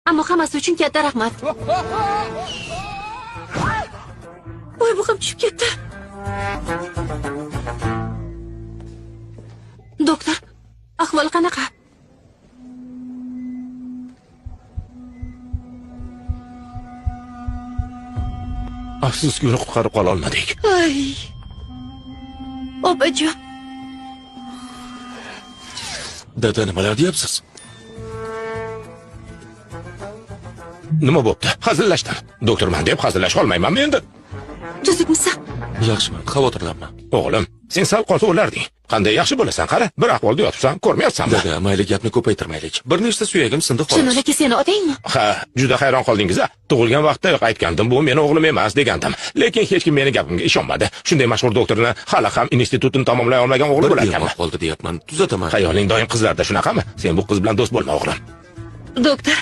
Ammo hammasi uchun katta rahmat. Voy, bu ham tushib ketdi. Doktor, ahvol qanaqa? Afsuski uni qutqarib qola olmadik. Ay. Opajon. Dada, nimalar deyapsiz? Nima bo'pti? Hazillashdim. Doktorman deb hazillasha olmaymanmi endi? Tuzukmisan? Yaxshiman, xavotirlanma. O'g'lim, sen sal qolsa o'larding. Qanday yaxshi bo'lasan, qara. Bir ahvolda yotibsan, ko'rmayapsanmi? Dada, mayli gapni ko'paytirmaylik. Bir nechta suyagim sindi xolos. Shundan aka seni otangmi? Ha, juda hayron qoldingiz-a. Tug'ilgan vaqtda aytgandim, bu meni o'g'lim emas degandim. Lekin hech kim meni gapimga ishonmadi. Shunday mashhur doktorni hali ham institutini tamomlay olmagan o'g'li bo'lar ekanmi? Qoldi deyapman. Tuzataman. Xayoling doim qizlarda shunaqami? Sen bu qiz bilan do'st bo'lma, o'g'lim. Doktor,